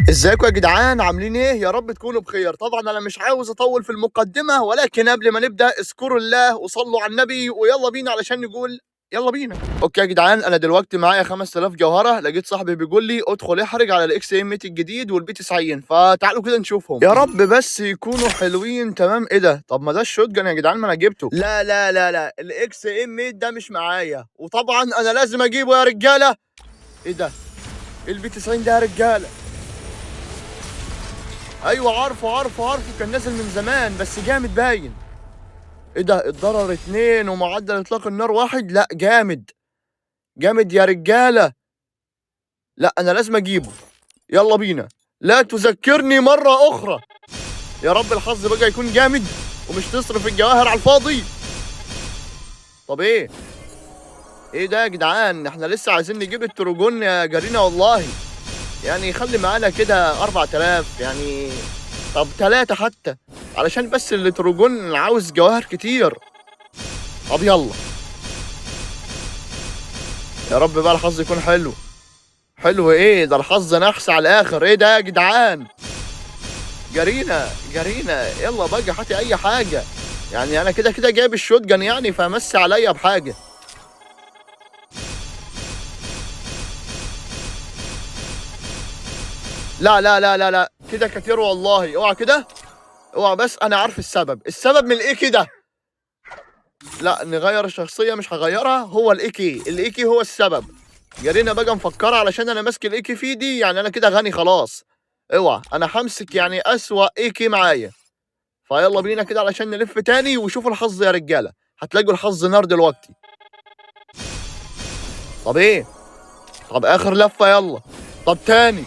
ازيكم يا جدعان، عاملين ايه؟ يا رب تكونوا بخير. طبعا انا مش عاوز اطول في المقدمه، ولكن قبل ما نبدا اذكروا الله وصلوا على النبي ويلا بينا علشان نقول يلا بينا. اوكي يا جدعان، انا دلوقتي معايا 5000 جوهره. لقيت صاحبي بيقول لي ادخل احرج على الاكس ام 100 الجديد والبي 90، فتعالوا كده نشوفهم. يا رب بس يكونوا حلوين. تمام. ايه ده؟ طب ما ده الشوت جن يا جدعان، ما انا جبته. لا لا لا لا، الاكس ام 100 ده مش معايا، وطبعا انا لازم اجيبه يا رجاله. ايه ده؟ البي 90 ده يا رجاله. ايوه عارفه، كان نازل من زمان بس جامد باين. ايه ده؟ الضرر 2 ومعدل اطلاق النار 1. لا جامد، جامد يا رجاله. لا انا لازم اجيبه. يلا بينا. لا تذكرني مره اخرى. يا رب الحظ بقى يكون جامد ومش تصرف الجواهر على الفاضي. طب ايه؟ ايه ده يا جدعان؟ احنا لسه عايزين نجيب التروجون يا جارينا والله. يعني خلي معانا كده 4000 يعني. طب 3 حتى، علشان بس التروجون عاوز جواهر كتير. طب يلا. يا رب بقى الحظ يكون حلو. حلو ايه ده؟ الحظ نحس على الاخر. ايه ده يا جدعان؟ جرينا يلا بقى، هاتي اي حاجه. يعني انا كده كده جايب الشوت جن يعني، فمسي عليا بحاجه. لا لا لا لا لا، كده كتير والله. اوعى كده، اوعى. بس انا عارف السبب من الايه كده. لا نغير الشخصيه، مش هغيرها. هو الايكي هو السبب. جرينا بقى مفكره علشان انا ماسك الايكي في دي يعني انا كده غني خلاص. اوعى، انا همسك يعني اسوأ ايكي معايا. فيلا بينا كده علشان نلف تاني وشوفوا الحظ يا رجاله. هتلاقوا الحظ نار دلوقتي. طب ايه؟ طب اخر لفه يلا. طب تاني.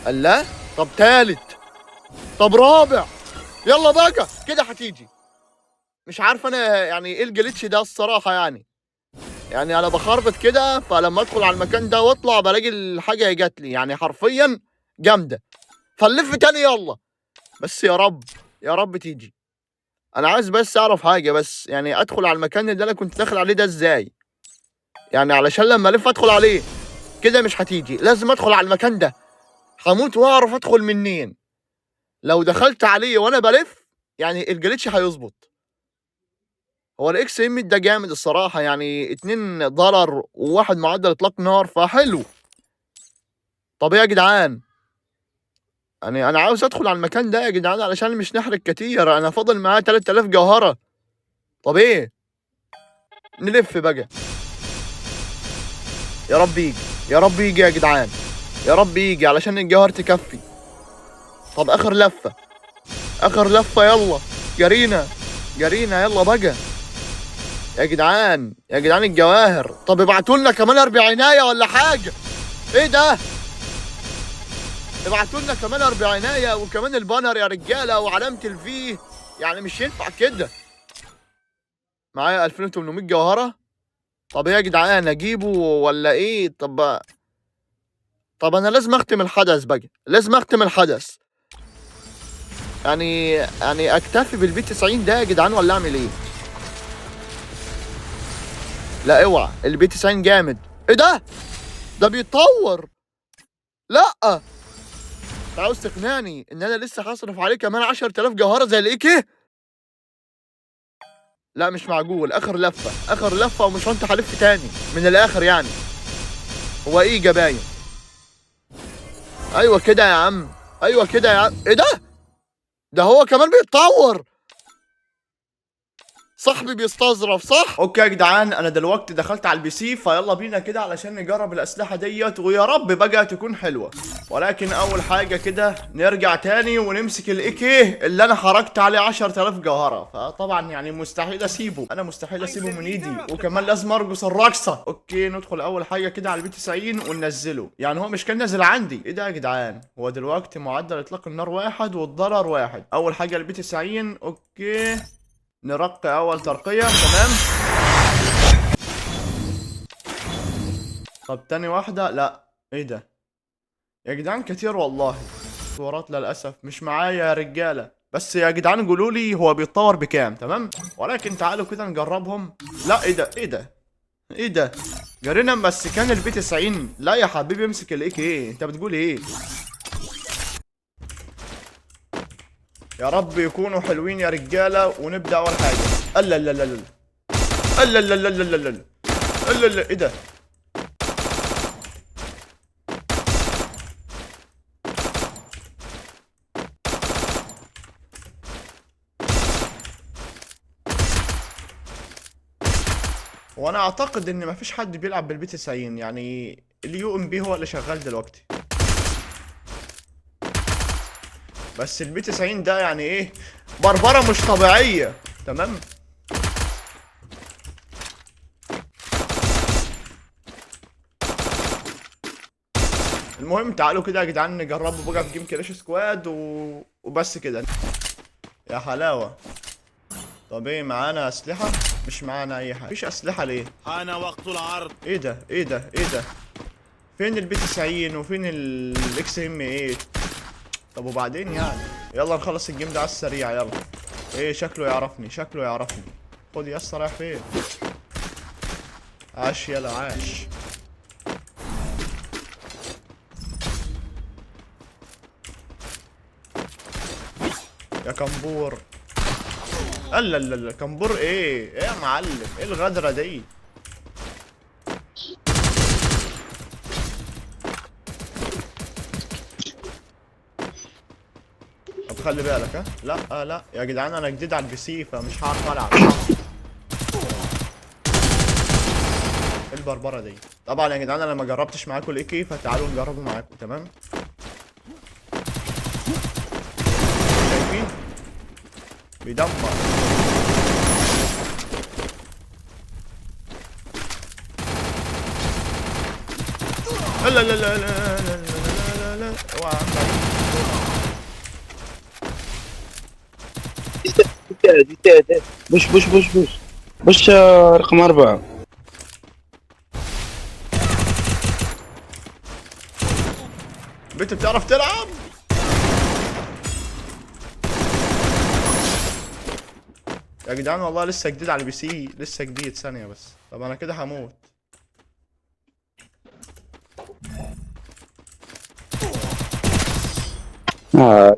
الله. طب تالت. طب رابع. يلا بقى كده هتيجي. مش عارف انا يعني ايه الجليتش ده الصراحه يعني. يعني انا بخربط كده، فلما ادخل على المكان ده واطلع بلاقي الحاجه جات لي يعني حرفيا جامده. فنلف تاني يلا. بس يا رب، يا رب تيجي. انا عايز بس اعرف حاجه، بس يعني ادخل على المكان اللي انا كنت داخل عليه ده ازاي؟ يعني علشان لما الف ادخل عليه كده مش هتيجي. لازم ادخل على المكان ده. هموت واعرف ادخل منين. لو دخلت عليه وانا بلف يعني الجليتش هيظبط. هو الاكس ام ده جامد الصراحه يعني. 2 ضرر وواحد معدل اطلاق نار، فحلو. طب ايه يا جدعان؟ يعني انا عاوز ادخل على المكان ده يا جدعان علشان مش نحرق كتير. انا فاضل معايا 3000 جوهره. طب ايه؟ نلف بقى. يا رب يجي، يا رب يجي يا جدعان. يا رب يجي علشان الجوهر تكفي. طب اخر لفه، اخر لفه يلا. جرينا يلا بقى. يا جدعان يا جدعان الجواهر. طب ابعتوا لنا كمان 40 ولا حاجه. ايه ده؟ ابعتوا لنا كمان 40 وكمان البانر يا رجاله وعلامه الفي. يعني مش ينفع كده. معايا 2800 جوهره. طب ايه يا جدعان، اجيبه ولا ايه؟ طب انا لازم اختم الحدث بقى، لازم اختم الحدث. يعني اكتفي بالبي 90 ده يا جدعان ولا اعمل ايه؟ لا اوعى، البي 90 جامد. ايه ده؟ ده بيتطور. لا انت عاوز تقنعني ان انا لسه هصرف عليه كمان 10000 جوهره زي الايكي؟ لا مش معقول. اخر لفه، اخر لفه ومش هنت هلف تاني من الاخر يعني. هو ايه جباين؟ ايوه كده يا عم، ايوه كده يا عم. ايه ده؟ ده هو كمان بيتطور. صاحبي بيستظرف صح؟ اوكي يا جدعان، انا دلوقتي دخلت على البي سي، فيلا بينا كده علشان نجرب الاسلحه ديت ويا رب بقى تكون حلوه. ولكن اول حاجه كده نرجع تاني ونمسك الايكي اللي انا حركت عليه 10000 جوهره. فطبعا يعني مستحيل اسيبه، انا مستحيل اسيبه من ايدي، وكمان لازم ارقص الرقصه. اوكي ندخل اول حاجه كده على البي 90 وننزله. يعني هو مش كان نازل عندي. ايه ده يا جدعان؟ هو دلوقتي معدل اطلاق النار 1 والضرر 1. اول حاجه البي 90. اوكي نرقي اول ترقية. تمام. طب تاني واحدة. لا ايه ده يا جدعان؟ كتير والله. صورات للاسف مش معايا يا رجالة. بس يا جدعان قولوا لي هو بيتطور بكام. تمام. ولكن تعالوا كده نجربهم. لا ايه ده؟ ايه ده؟ قرينا بس كان البي 90. لا يا حبيبي امسك الاي كي. انت بتقول ايه؟ يا رب يكونوا حلوين يا رجاله ونبدا اول حاجه. الا لا لا لا الا لا لا لا لا لا الا لا ايه ده؟ وانا اعتقد ان مفيش حد بيلعب بالبي 90 يعني اليو ام بي هو اللي شغال دلوقتي. بس البي 90 ده يعني ايه؟ بربره مش طبيعيه. تمام. المهم تعالوا كده يا جدعان نجربوا بقى في جيم كلاش سكواد وبس كده. يا حلاوه. طب ايه معانا اسلحه؟ مش معانا اي حاجه. مفيش اسلحه ليه؟ حان وقت العرض. ايه ده ايه ده ايه ده؟ فين البي 90 وفين الاكس ام 8؟ طب وبعدين يعني؟ يلا نخلص الجيم ده على السريع يلا. ايه شكله يعرفني شكله يعرفني. خد يا اسطى رايح فين؟ عاش يلا عاش. يا كمبور. لا لا لا كمبور ايه يا معلم؟ ايه الغدرة دي؟ طب خلي بالك ها. لا لا يا جدعان انا جديد على البي سي فمش هعرف العب. ايه البربرة دي؟ طبعا يا جدعان انا ما جربتش معاكم الايكي فتعالوا نجربه معاكم. تمام. شايفين؟ بيدمر. لا لا لا لا لا لا لا لا اوعى بش رقم 4. بنت بتعرف تلعب؟ يا جدعان والله لسه جديد على البي سي لسه جديد. ثانية بس. طب انا كده هموت.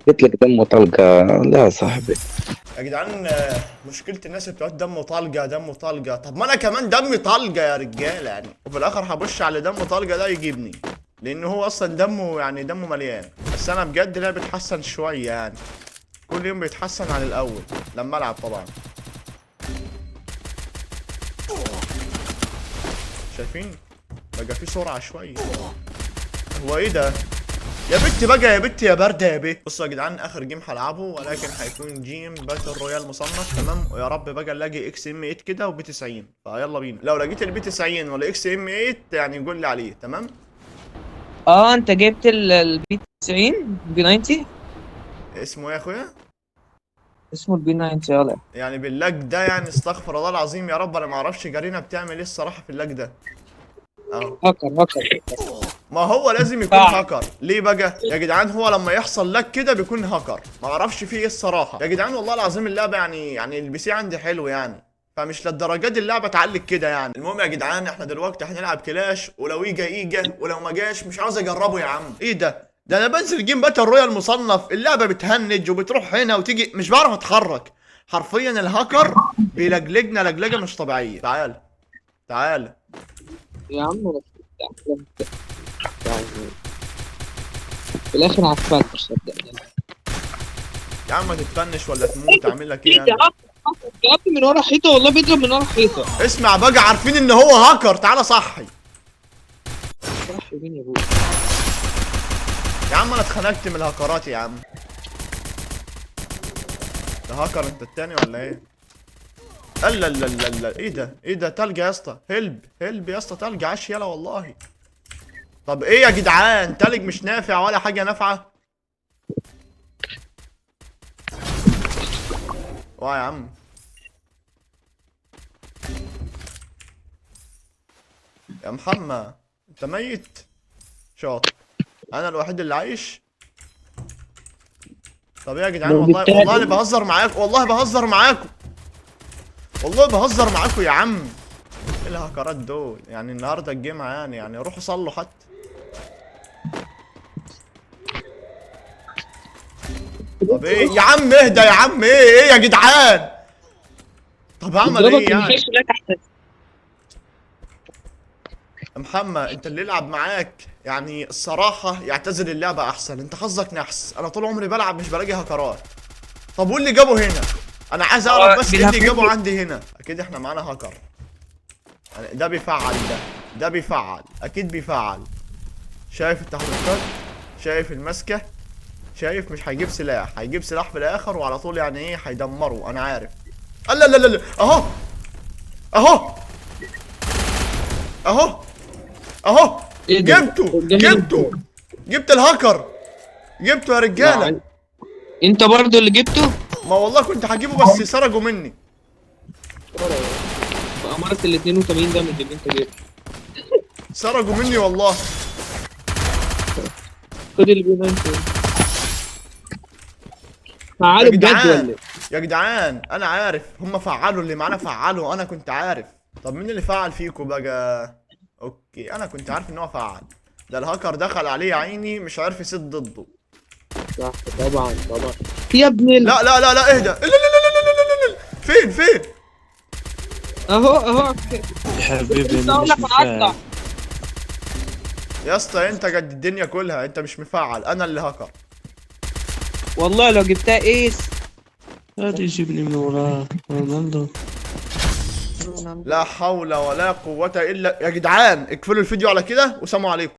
قلت لك دمه طلقة. لا صاحبي. يا جدعان مشكلة الناس بتوع دمه طلقة دمه طلقة. طب ما انا كمان دمي طلقة يا رجالة يعني. وفي الاخر هبش على دمه طلقة ده يجيبني. لان هو اصلا دمه يعني دمه مليان. بس انا بجد لا بيتحسن شوية يعني. كل يوم بيتحسن عن الاول لما العب طبعا. شايفين؟ بقى في سرعة شوية. هو ايه ده؟ يا بت بقى يا بت يا باردة يا بت. بصوا يا جدعان اخر جيم هلعبه ولكن هيكون جيم باتل رويال مصنف. تمام. ويا رب بقى نلاقي اكس ام 8 كده وبي 90. فيلا بينا. لو لقيت البي 90 ولا اكس ام 8 يعني قول لي عليه. تمام. انت جبت البي 90 بي 90. اسمه ايه يا اخويا؟ اسمه البي 90 يلا. يعني باللاج ده يعني استغفر الله العظيم يا رب. انا ما اعرفش جارينا بتعمل ايه الصراحة في اللاج ده. اهو. هاكر. ما هو لازم يكون هاكر. ليه بقى يا جدعان؟ هو لما يحصل لك كده بيكون هاكر. ما اعرفش فيه ايه الصراحه يا جدعان. والله العظيم اللعبه يعني البي سي عندي حلو يعني. فمش للدرجات دي اللعبه تعلق كده يعني. المهم يا جدعان احنا دلوقتي هنلعب كلاش. ولو يجا ولو ما جاش مش عاوز اجربه يا عم. ايه ده انا بنزل جيم باتل رويال مصنف. اللعبه بتهنج وبتروح هنا وتيجي مش بعرف اتحرك. حرفيا الهاكر بيلجلجنا لجلجه مش طبيعيه. تعال يا عم يعني في الاخر هتفنش صدقني. يا عم ما تتفنش ولا تموت. اعمل لك ايه ايه يعني؟ ده؟ جاب من ورا حيطه والله بيضرب من ورا حيطه. اسمع بقى عارفين ان هو هاكر. تعالى صحي راح فين يا ابوي؟ يا عم انا اتخنقت من الهاكرات يا عم. ده هاكر انت التاني ولا ايه؟ لا ايه ده تلج يا اسطى. هلب يا اسطى. تلج عاش يلا والله. طب ايه يا جدعان؟ تلج مش نافع ولا حاجه نافعه. واه يا عم. يا محمد انت ميت. شاطر. انا الوحيد اللي عايش. طب ايه يا جدعان؟ والله انا بهزر معاكم. والله بهزر معاكم يا عم. ايه الهاكرات دول يعني؟ النهارده الجمعه يعني روحوا صلوا حتى. طب ايه يا عم، اهدى يا عم، ايه يا جدعان؟ طب هعمل ايه يعني؟ الخش لا تحت. محمد انت اللي يلعب معاك يعني الصراحة يعتزل اللعبة احسن، انت حظك نحس، انا طول عمري بلعب مش بلاقي هاكرات. طب واللي جابه هنا؟ انا عايز اعرف بس ايه اللي جابه عندي هنا؟ اكيد احنا معانا هاكر. يعني ده بيفعل ده بيفعل، اكيد بيفعل. شايف التحركات؟ شايف المسكة؟ شايف مش هيجيب سلاح، هيجيب سلاح في الاخر وعلى طول يعني ايه هيدمره، انا عارف. لا لا لا لا اهو اهو اهو اهو إيه ده؟ جبته ده جبته جبت الهاكر، جبته يا رجاله. لا، انت برضو اللي جبته؟ ما والله كنت هجيبه بس سرقوا مني. بأمارة ال 82 دامج اللي انت جبته. سرقوا مني والله. خد اللي بينا انت. يا فعاله بجد ولا جدعان ايه؟ يا جدعان انا عارف هم فعلوا، اللي معانا فعلوا، انا كنت عارف. طب مين اللي فعل فيكم بقى؟ اوكي انا كنت عارف ان هو فعل. ده الهاكر دخل عليه يا عيني مش عارف يسد ضده. صح طبعا طبعا. يا ابن لا لا لا لا اهدى، لا لا لا لا لا لا لا. فين اهو يا حبيبي كنت انا اقول مش لك انا هطلع. مفاعل. يا اسطى انت قد الدنيا كلها، انت مش مفعل، انا اللي هاكر. والله لو جبتها ايس. لا تجيبني من وراه رونالدو. لا حول ولا قوة الا يا جدعان اقفلوا الفيديو على كده وسلام عليكم.